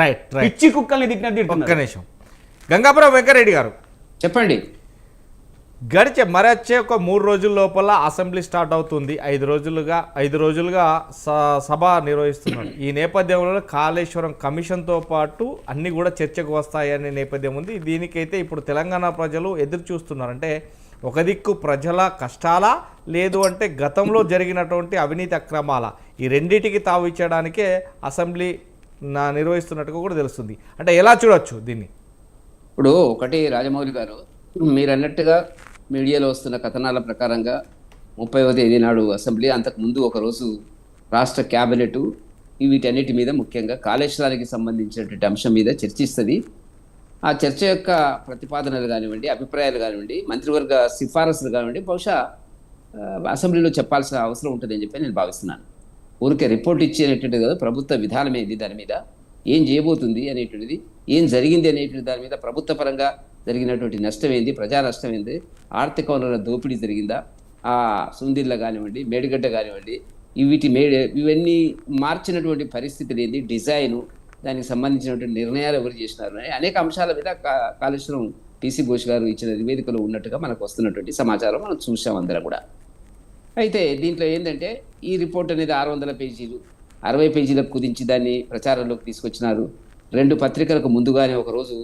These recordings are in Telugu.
Right right. పిచ్చి కుక్కల్ని తిట్టినట్టు ఒక్క తిడుతున్నారు. నిమిషం. గంగాపురం వెంకరెడ్డి గారు, చెప్పండి. మరొచ్చే ఒక 3 రోజుల లోపల అసెంబ్లీ స్టార్ట్ అవుతుంది. 5 రోజులుగా సభ నిర్వహిస్తున్నారు. ఈ నేపథ్యంలో కాళేశ్వరం కమిషన్తో పాటు అన్నీ కూడా చర్చకు వస్తాయనే నేపథ్యం ఉంది. దీనికైతే ఇప్పుడు తెలంగాణ ప్రజలు ఎదురు చూస్తున్నారు. అంటే ఒక దిక్కు ప్రజల కష్టాలా, లేదు అంటే గతంలో జరిగినటువంటి అవినీతి అక్రమాల, ఈ రెండింటికి తావు ఇచ్చడానికే అసెంబ్లీ నిర్వహిస్తున్నట్టుగా కూడా తెలుస్తుంది. అంటే ఎలా చూడొచ్చు దీన్ని? ఇప్పుడు ఒకటి రాజమౌళి గారు, మీరు అన్నట్టుగా మీడియాలో వస్తున్న కథనాల ప్రకారంగా 30వ తేదీ నాడు అసెంబ్లీ, అంతకుముందు ఒకరోజు రాష్ట్ర క్యాబినెట్ వీటన్నిటి మీద ముఖ్యంగా కాళేశ్వరానికి సంబంధించినటువంటి అంశం మీద చర్చిస్తుంది. ఆ చర్చ యొక్క ప్రతిపాదనలు కానివ్వండి, అభిప్రాయాలు కానివ్వండి, మంత్రివర్గ సిఫారసులు కానివ్వండి, బహుశా అసెంబ్లీలో చెప్పాల్సిన అవసరం ఉంటుందని చెప్పి నేను భావిస్తున్నాను. ఊరికే రిపోర్ట్ ఇచ్చేటటువంటిది కదా, ప్రభుత్వ విధానం ఏంది, దాని మీద ఏం చేయబోతుంది అనేటువంటిది, ఏం జరిగింది అనేటువంటి దాని మీద ప్రభుత్వ పరంగా జరిగినటువంటి నష్టం ఏంది, ప్రజా నష్టం ఏంది, ఆర్థిక వనరుల దోపిడీ జరిగిందా, ఆ సుందిళ్ళ కానివ్వండి, మేడిగడ్డ కానివ్వండి, ఇవన్నీ మార్చినటువంటి పరిస్థితులు ఏంది, డిజైను, దానికి సంబంధించినటువంటి నిర్ణయాలు ఎవరు చేసినారు అని అనేక అంశాల మీద కాళేశ్వరం టీసీ ఘోష్ గారు ఇచ్చిన నివేదికలో ఉన్నట్టుగా మనకు వస్తున్నటువంటి సమాచారం మనం చూసాం అందరం కూడా. అయితే దీంట్లో ఏంటంటే ఈ రిపోర్ట్ అనేది 600 పేజీలు, 60 పేజీలకు కుదించి దాన్ని ప్రచారంలోకి తీసుకొచ్చినారు. 2 పత్రికలకు ముందుగానే ఒకరోజు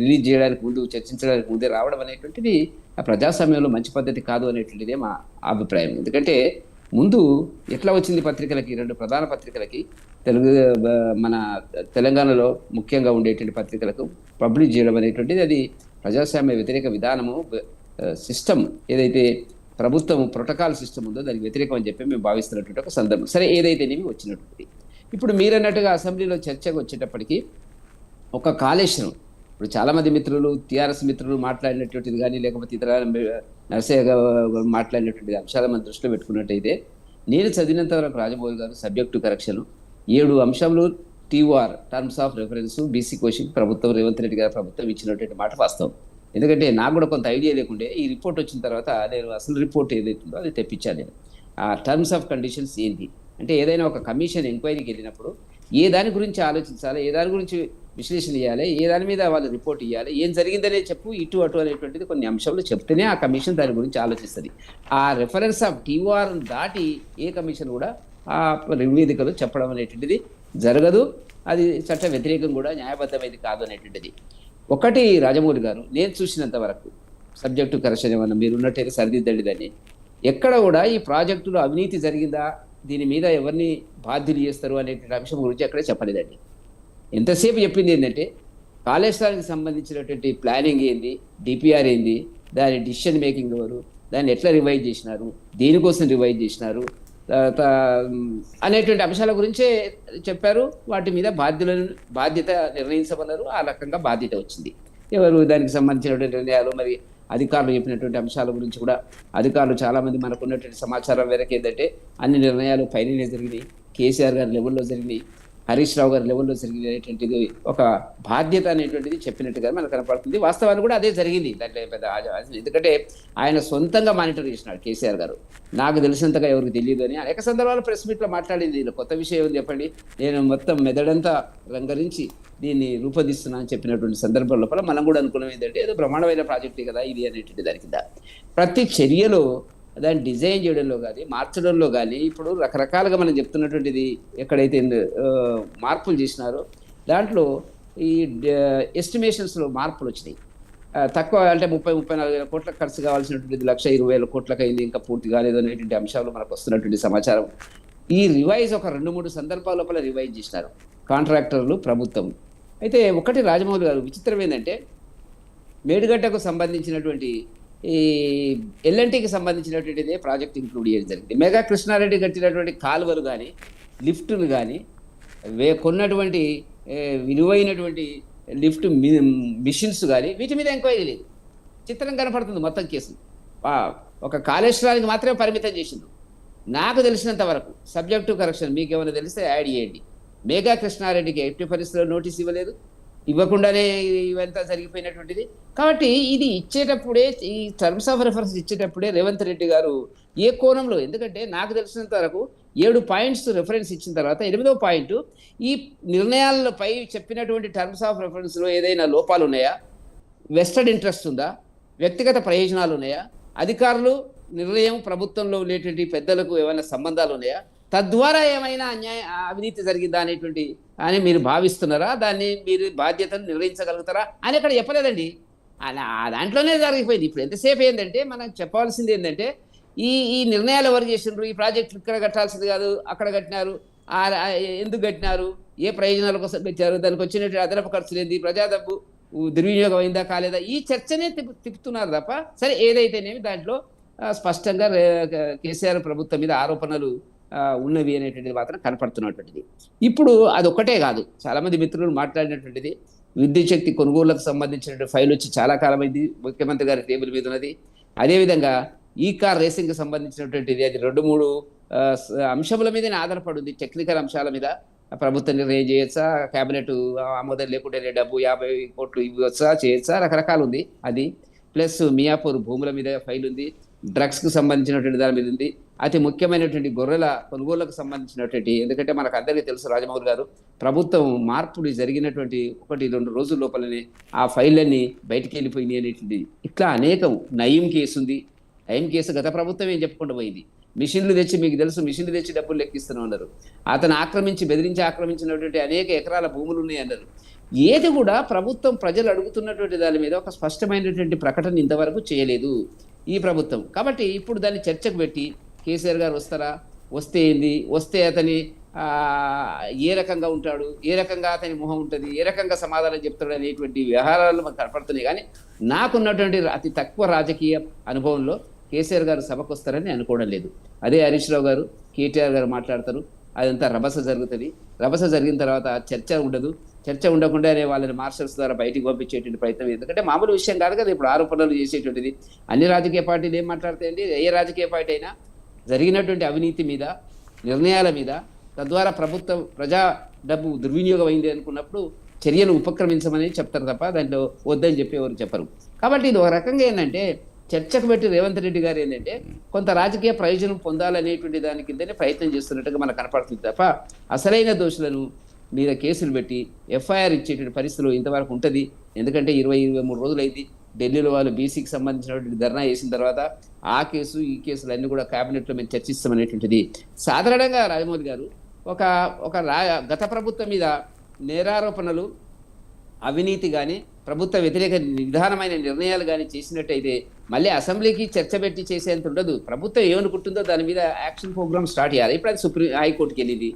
రిలీజ్ చేయడానికి ముందు, చర్చించడానికి ముందే రావడం అనేటువంటిది ఆ ప్రజాస్వామ్యంలో మంచి పద్ధతి కాదు అనేటువంటిదే మా అభిప్రాయం. ఎందుకంటే ముందు ఎట్లా వచ్చింది పత్రికలకి, 2 ప్రధాన పత్రికలకి, మన తెలంగాణలో ముఖ్యంగా ఉండేటువంటి పత్రికలకు పబ్లిష్ చేయడం అనేటువంటిది అది ప్రజాస్వామ్య వ్యతిరేక విధానము, సిస్టమ్ ఏదైతే ప్రభుత్వం ప్రోటోకాల్ సిస్టమ్ ఉందో దానికి వ్యతిరేకం అని చెప్పి మేము భావిస్తున్నటువంటి ఒక సందర్భం. సరే, ఏదైతేనేమి వచ్చినటువంటి ఇప్పుడు మీరన్నట్టుగా అసెంబ్లీలో చర్చకు వచ్చేటప్పటికి ఒక కాళేశ్వరం, ఇప్పుడు చాలామంది మిత్రులు, టీఆర్ఎస్ మిత్రులు మాట్లాడినటువంటిది కానీ, లేకపోతే ఇతర నరసయ్య గారు మాట్లాడినటువంటి అంశాలు మనం దృష్టిలో పెట్టుకున్నట్టయితే, నేను చదివినంత వరకు రాజమౌళి గారు సబ్జెక్టు కరెక్షన్ 7 అంశాలు TOR terms of reference BC కోషన్ ప్రభుత్వం, రేవంత్ రెడ్డి గారి ప్రభుత్వం ఇచ్చినటువంటి మాట వాస్తవం. ఎందుకంటే నాకు కూడా కొంత ఐడియా లేకుండే ఈ రిపోర్ట్ వచ్చిన తర్వాత నేను అసలు రిపోర్ట్ ఏదైతుందో అది తెప్పించాను. నేను ఆ టర్మ్స్ ఆఫ్ కండిషన్స్ ఏంటి అంటే, ఏదైనా ఒక కమిషన్ ఎంక్వైరీకి వెళ్ళినప్పుడు ఏ దాని గురించి ఆలోచించాలి, ఏ దాని గురించి విశ్లేషణ చేయాలి, ఏ దాని మీద వాళ్ళు రిపోర్ట్ ఇవ్వాలి, ఏం జరిగిందనే చెప్పు, ఇటు అటు అనేటువంటిది కొన్ని అంశాలు చెప్తేనే ఆ కమిషన్ దాని గురించి ఆలోచిస్తుంది. ఆ రెఫరెన్స్ ఆఫ్ TOR దాటి ఏ కమిషన్ కూడా ఆ నివేదికలు చెప్పడం అనేటువంటిది జరగదు. అది చట్ట వ్యతిరేకం కూడా, న్యాయబద్ధమైనది కాదు అనేటువంటిది. ఒకటి రాజమౌళి గారు, నేను చూసినంత వరకు సబ్జెక్టు కరెక్షన్ ఏమన్నా మీరు ఉన్నట్టయితే సరిదిద్దండి దాన్ని. ఎక్కడ కూడా ఈ ప్రాజెక్టులో అవినీతి జరిగిందా, దీని మీద ఎవరిని బాధ్యులు చేస్తారు అనేటువంటి అంశం గురించి ఎక్కడే చెప్పలేదండి. ఎంతసేపు చెప్పింది ఏంటంటే కాళేశ్వరానికి సంబంధించినటువంటి ప్లానింగ్ ఏంది, DPR ఏంది, దాని డిసిషన్ మేకింగ్ ఎవరు, దాన్ని ఎట్లా రివైజ్ చేసినారు, దేనికోసం రివైజ్ చేసినారు అనేటువంటి అంశాల గురించే చెప్పారు. వాటి మీద బాధ్యత నిర్ణయించమన్నారు. ఆ రకంగా బాధ్యత వచ్చింది. ఎవరు దానికి సంబంధించినటువంటి నిర్ణయాలు, మరి అధికారులు చెప్పినటువంటి అంశాల గురించి కూడా అధికారులు చాలామంది మనకు ఉన్నటువంటి సమాచారం మేరకు ఏంటంటే అన్ని నిర్ణయాలు పైన జరిగినాయి, కేసీఆర్ గారి లెవెల్లో జరిగినాయి, హరీష్ రావు గారి లెవెల్లో జరిగినటువంటిది ఒక బాధ్యత అనేటువంటిది చెప్పినట్టుగా మనకు కనపడుతుంది. వాస్తవాన్ని కూడా అదే జరిగింది. దాంట్లో పెద్ద ఎందుకంటే ఆయన సొంతంగా మానిటర్ చేసినాడు కేసీఆర్ గారు. నాకు తెలిసినంతగా ఎవరికి తెలియదు అని అనేక సందర్భాల్లో ప్రెస్ మీట్లో మాట్లాడింది. కొత్త విషయం ఏమని చెప్పండి, నేను మొత్తం మెదడంతా రంగరించి దీన్ని రూపొందిస్తున్నా అని చెప్పినటువంటి సందర్భం లోపల మనం కూడా అనుకున్నాం ఏంటంటే ఏదో బ్రహ్మాండమైన ప్రాజెక్టే కదా ఇది అనేటువంటి దాని కింద ప్రతి చర్యలో దాన్ని డిజైన్ చేయడంలో కానీ, మార్చడంలో కానీ, ఇప్పుడు రకరకాలుగా మనం చెప్తున్నటువంటిది ఎక్కడైతే మార్పులు చేసినారో దాంట్లో ఈ ఎస్టిమేషన్స్లో మార్పులు వచ్చినాయి. తక్కువ అంటే 30-34 వేల కోట్లకు ఖర్చు కావాల్సినటువంటిది 1,20,000 కోట్లకు అయింది, ఇంకా పూర్తి కాలేదు అనేటువంటి అంశాలు మనకు వస్తున్నటువంటి సమాచారం. ఈ రివైజ్ ఒక 2-3 సందర్భాల లోపల రివైజ్ చేసినారు కాంట్రాక్టర్లు, ప్రభుత్వం. అయితే ఒకటి రాజమౌళి గారు, విచిత్రం ఏంటంటే మేడిగడ్డకు సంబంధించినటువంటి ఈ L&Tకి సంబంధించినటువంటిదే ప్రాజెక్ట్ ఇంక్లూడ్ చేయడం జరిగింది. మెగా కృష్ణారెడ్డి కట్టినటువంటి కాలువలు కానీ, లిఫ్టులు కానీ, కొన్నటువంటి విలువైనటువంటి లిఫ్ట్ మిషన్స్ కానీ వీటి మీద ఎంక్వైరీ లేదు. చిత్రం కనపడుతుంది మొత్తం కేసు. ఒక కాళేశ్వరానికి మాత్రమే పరిమితం చేసిండు. నాకు తెలిసినంత వరకు సబ్జెక్టు కరెక్షన్ మీకు ఏమైనా తెలిస్తే యాడ్ చేయండి. మెగా కృష్ణారెడ్డికి ఎట్టి పరిస్థితుల్లో నోటీస్ ఇవ్వలేదు, ఇవ్వకుండానే ఇవంతా జరిగిపోయినటువంటిది. కాబట్టి ఇది ఇచ్చేటప్పుడే, ఈ టర్మ్స్ ఆఫ్ రెఫరెన్స్ ఇచ్చేటప్పుడే రేవంత్ రెడ్డి గారు ఏ కోణంలో, ఎందుకంటే నాకు తెలిసినంత వరకు 7 పాయింట్స్ రెఫరెన్స్ ఇచ్చిన తర్వాత 8వ పాయింట్ ఈ నిర్ణయాలపై చెప్పినటువంటి టర్మ్స్ ఆఫ్ రెఫరెన్స్లో ఏదైనా లోపాలు ఉన్నాయా, వెస్టెడ్ ఇంట్రెస్ట్ ఉందా, వ్యక్తిగత ప్రయోజనాలు ఉన్నాయా, అధికారులు నిర్ణయం ప్రభుత్వంలో ఉండేటువంటి పెద్దలకు ఏమైనా సంబంధాలు ఉన్నాయా, తద్వారా ఏమైనా అవినీతి జరిగిందా అనేటువంటి అని మీరు భావిస్తున్నారా, దాన్ని మీరు బాధ్యతను నిర్వహించగలుగుతారా అని అక్కడ చెప్పలేదండి. దాంట్లోనే జరిగిపోయింది. ఇప్పుడు ఎంతసేపు ఏంటంటే మనం చెప్పాల్సింది ఏంటంటే ఈ నిర్ణయాలు ఎవరు చేసినారు, ఈ ప్రాజెక్టులు ఇక్కడ కట్టాల్సింది కాదు అక్కడ కట్టినారు, ఎందుకు కట్టినారు, ఏ ప్రయోజనాల కోసం కట్టారు, దానికి వచ్చినటువంటి అదనపు ఖర్చులు ఏంది, ప్రజా డబ్బు దుర్వినియోగం అయిందా కాలేదా, ఈ చర్చనే తిప్పుతున్నారు తప్ప సరే ఏదైతేనేమి దాంట్లో స్పష్టంగా కేసీఆర్ ప్రభుత్వం మీద ఆరోపణలు ఉన్నవి అనేటువంటిది మాత్రం కనపడుతున్నటువంటిది. ఇప్పుడు అదొక్కటే కాదు, చాలామంది మిత్రులు మాట్లాడినటువంటిది విద్యుత్ శక్తి కొనుగోళ్లకు సంబంధించినటువంటి ఫైల్ వచ్చి చాలా కాలమైంది, ముఖ్యమంత్రి గారి టేబుల్ మీద ఉన్నది. అదేవిధంగా ఈ కార్ రేసింగ్కి సంబంధించినటువంటిది అది 2-3 అంశముల మీదనే ఆధారపడి ఉంది. టెక్నికల్ అంశాల మీద ప్రభుత్వం నిర్ణయం చేయొచ్చా, కేబినెట్ ఆమోదం లేకుంటే డబ్బు 50 కోట్లు ఇవ్వచ్చా, చేయొచ్చా, రకరకాలు ఉంది అది. ప్లస్ మియాపూర్ భూముల మీద ఫైల్ ఉంది, డ్రగ్స్కు సంబంధించినటువంటి దాని మీద ఉంది, అతి ముఖ్యమైనటువంటి గొర్రెల కొనుగోళ్లకు సంబంధించినటువంటి, ఎందుకంటే మనకు అందరికీ తెలుసు రాజమౌళి గారు ప్రభుత్వం మార్పులు జరిగినటువంటి 1-2 రోజుల లోపలనే ఆ ఫైళ్ళన్నీ బయటికి వెళ్ళిపోయినాయి అనేటువంటి ఇట్లా అనేకం. నయీం కేసు ఉంది, నయీం కేసు గత ప్రభుత్వం ఏం చెప్పుకుంటూ పోయింది, మిషన్లు తెచ్చి, మీకు తెలుసు మిషన్లు తెచ్చి డబ్బులు లెక్కిస్తూనే ఉన్నారు, అతను బెదిరించి ఆక్రమించినటువంటి అనేక ఎకరాల భూములు ఉన్నాయి అన్నారు. ఏది కూడా ప్రభుత్వం ప్రజలు అడుగుతున్నటువంటి దాని మీద ఒక స్పష్టమైనటువంటి ప్రకటన ఇంతవరకు చేయలేదు ఈ ప్రభుత్వం. కాబట్టి ఇప్పుడు దాన్ని చర్చకు పెట్టి కేసీఆర్ గారు వస్తారా, వస్తే ఏంది, వస్తే అతని ఏ రకంగా ఉంటాడు, ఏ రకంగా అతని మొహం ఉంటుంది, ఏ రకంగా సమాధానం చెప్తాడు అనేటువంటి వ్యవహారాలు మనకు కనపడుతున్నాయి. కానీ నాకున్నటువంటి అతి తక్కువ రాజకీయ అనుభవంలో కేసీఆర్ గారు సభకు వస్తారని అనుకోవడం లేదు. అదే హరీష్ రావు గారు, కేటీఆర్ గారు మాట్లాడతారు, అదంతా రభస జరుగుతుంది. రభస జరిగిన తర్వాత చర్చ ఉండదు, చర్చ ఉండకుండానే వాళ్ళని మార్షల్స్ ద్వారా బయటికి పంపించేటువంటి ప్రయత్నం. ఎందుకంటే మామూలు విషయం కాదు కదా ఇప్పుడు ఆరోపణలు చేసేటువంటిది. అన్ని రాజకీయ పార్టీలు ఏం మాట్లాడతాయండి, ఏ రాజకీయ పార్టీ అయినా జరిగినటువంటి అవినీతి మీద, నిర్ణయాల మీద, తద్వారా ప్రభుత్వం ప్రజా డబ్బు దుర్వినియోగం అయింది అనుకున్నప్పుడు చర్యలు ఉపక్రమించమని చెప్తారు తప్ప దాంట్లో వద్దని చెప్పి ఎవరు చెప్పరు. కాబట్టి ఇది ఒక రకంగా ఏంటంటే చర్చకు పెట్టి రేవంత్ రెడ్డి గారు ఏంటంటే కొంత రాజకీయ ప్రయోజనం పొందాలనేటువంటి దాని కిందనే ప్రయత్నం చేస్తున్నట్టుగా మనకు కనపడుతుంది తప్ప అసలైన దోషులను మీద కేసులు పెట్టి ఎఫ్ఐఆర్ ఇచ్చేటువంటి పరిస్థితులు ఇంతవరకు ఉంటుంది. ఎందుకంటే 20-23 రోజులైంది ఢిల్లీలో వాళ్ళు బీసీకి సంబంధించినటువంటి ధర్నా చేసిన తర్వాత ఆ కేసు ఈ కేసులు అన్నీ కూడా క్యాబినెట్లో మేము చర్చిస్తామనేటువంటిది. సాధారణంగా రాజమౌళి గారు ఒక గత ప్రభుత్వం మీద నేరారోపణలు, అవినీతి కానీ ప్రభుత్వ వ్యతిరేక విధానమైన నిర్ణయాలు కానీ చేసినట్టయితే మళ్ళీ అసెంబ్లీకి చర్చ పెట్టి చేసేంత ఉండదు. ప్రభుత్వం ఏమనుకుంటుందో దాని మీద యాక్షన్ ప్రోగ్రామ్ స్టార్ట్ చేయాలి. ఇప్పుడు అది హైకోర్టుకి వెళ్ళింది,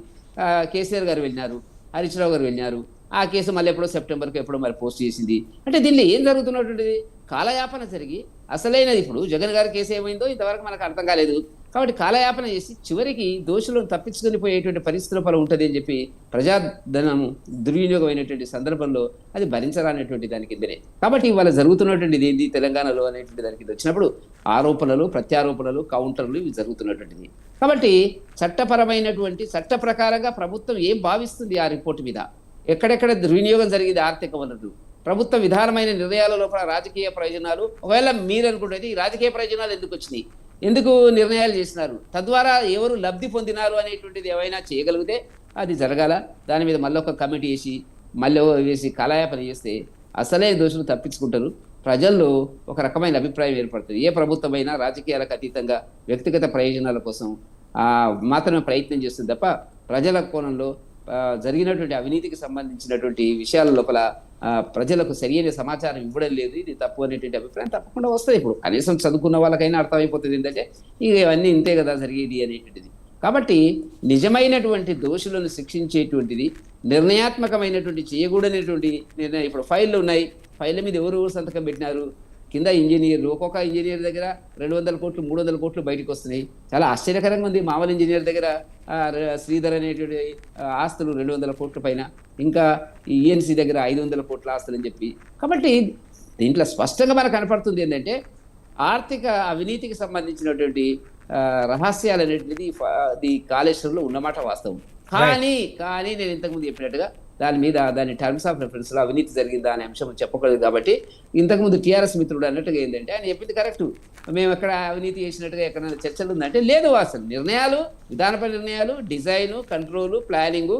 కేసీఆర్ గారు వెళ్ళినారు, హరీష్ రావు గారు వెళ్ళినారు, ఆ కేసు మళ్ళీ ఎప్పుడో సెప్టెంబర్కి ఎప్పుడో మరి పోస్ట్ చేసింది. అంటే దీనిలో ఏం జరుగుతున్నటువంటిది, కాలయాపన జరిగి అసలైనది ఇప్పుడు జగన్ గారి కేసు ఏమైందో ఇంతవరకు మనకు అర్థం కాలేదు. కాబట్టి కాలయాపన చేసి చివరికి దోషులను తప్పించుకొని పోయేటువంటి పరిస్థితుల పలు ఉంటుంది అని చెప్పి ప్రజాధనం దుర్వినియోగమైనటువంటి సందర్భంలో అది భరించరానటువంటి దాని కిందనే. కాబట్టి ఇవాళ జరుగుతున్నటువంటిది ఏంది తెలంగాణలో అనేటువంటి దానికి వచ్చినప్పుడు ఆరోపణలు, ప్రత్యారోపణలు, కౌంటర్లు ఇవి జరుగుతున్నటువంటిది. కాబట్టి చట్టపరమైనటువంటి చట్ట ప్రకారంగా ప్రభుత్వం ఏం భావిస్తుంది ఆ రిపోర్టు మీద, ఎక్కడెక్కడ దుర్వినియోగం జరిగింది ఆర్థిక వనరులు, ప్రభుత్వ విధానమైన నిర్ణయాల లోపల రాజకీయ ప్రయోజనాలు, ఒకవేళ మీరు అనుకుంటే ఈ రాజకీయ ప్రయోజనాలు ఎందుకు వచ్చినాయి, ఎందుకు నిర్ణయాలు చేసినారు, తద్వారా ఎవరు లబ్ధి పొందినారు అనేటువంటిది ఏమైనా చేయగలిగితే అది జరగాల. దాని మీద మళ్ళీ ఒక కమిటీ వేసి కాలయాపన చేస్తే అసలే దోషులు తప్పించుకుంటారు. ప్రజల్లో ఒక రకమైన అభిప్రాయం ఏర్పడుతుంది. ఏ ప్రభుత్వమైనా రాజకీయాలకు అతీతంగా వ్యక్తిగత ప్రయోజనాల కోసం మాత్రమే ప్రయత్నం చేస్తుంది తప్ప ప్రజల కోణంలో జరిగినటువంటి అవినీతికి సంబంధించినటువంటి విషయాల లోపల ప్రజలకు సరియైన సమాచారం ఇవ్వడం లేదు. ఇది తప్పు అనేటువంటి అభిప్రాయం తప్పకుండా వస్తుంది. ఇప్పుడు కనీసం చదువుకున్న వాళ్ళకైనా అర్థమైపోతుంది ఏంటంటే ఇవన్నీ ఇంతే కదా జరిగేది అనేటువంటిది. కాబట్టి నిజమైనటువంటి దోషులను శిక్షించేటువంటిది నిర్ణయాత్మకమైనటువంటి చేయకూడనటువంటి నిర్ణయం. ఇప్పుడు ఫైళ్ళు ఉన్నాయి, ఫైళ్ళ మీద ఎవరు సంతకం పెట్టినారు, కింద ఇంజనీర్లు, ఒక్కొక్క ఇంజనీర్ దగ్గర 200 కోట్లు 300 కోట్లు బయటకు వస్తున్నాయి. చాలా ఆశ్చర్యకరంగా ఉంది. మామూలు ఇంజనీర్ దగ్గర శ్రీధర్ అనేటువంటి ఆస్తులు 200 కోట్ల పైన, ఇంకా ఈఎన్సీ దగ్గర 500 కోట్ల ఆస్తులు అని చెప్పి. కాబట్టి దీంట్లో స్పష్టంగా మనకు కనపడుతుంది ఏంటంటే ఆర్థిక అవినీతికి సంబంధించినటువంటి రహస్యాలు అనేటువంటిది కాళేశ్వరంలో ఉన్నమాట వాస్తవం. కానీ నేను ఇంతకుముందు చెప్పినట్టుగా దాని మీద దాని టర్మ్స్ ఆఫ్ రెఫరెన్స్లో అవినీతి జరిగిందా అనే అంశం చెప్పకూడదు. కాబట్టి ఇంతకుముందు టీఆర్ఎస్ మిత్రుడు అన్నట్టుగా ఏంటంటే ఆయన చెప్పింది కరెక్ట్. మేము ఎక్కడ అవినీతి చేసినట్టుగా ఎక్కడైనా చర్చలు ఉందంటే లేదు. అసలు నిర్ణయాలు, విధానపర నిర్ణయాలు, design, control, planning,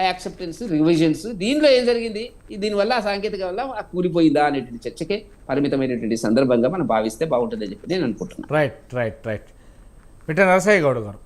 acceptance, revisions, దీనిలో ఏం జరిగింది, దీనివల్ల ఆ సాంకేతిక వల్ల ఆ కూలిపోయిందా అనేటువంటి చర్చకే పరిమితమైనటువంటి సందర్భంగా మనం భావిస్తే బాగుంటుందని చెప్పి నేను అనుకుంటున్నాను. Right right right. పిట్ట నరసయ్య గౌడ్ గారు,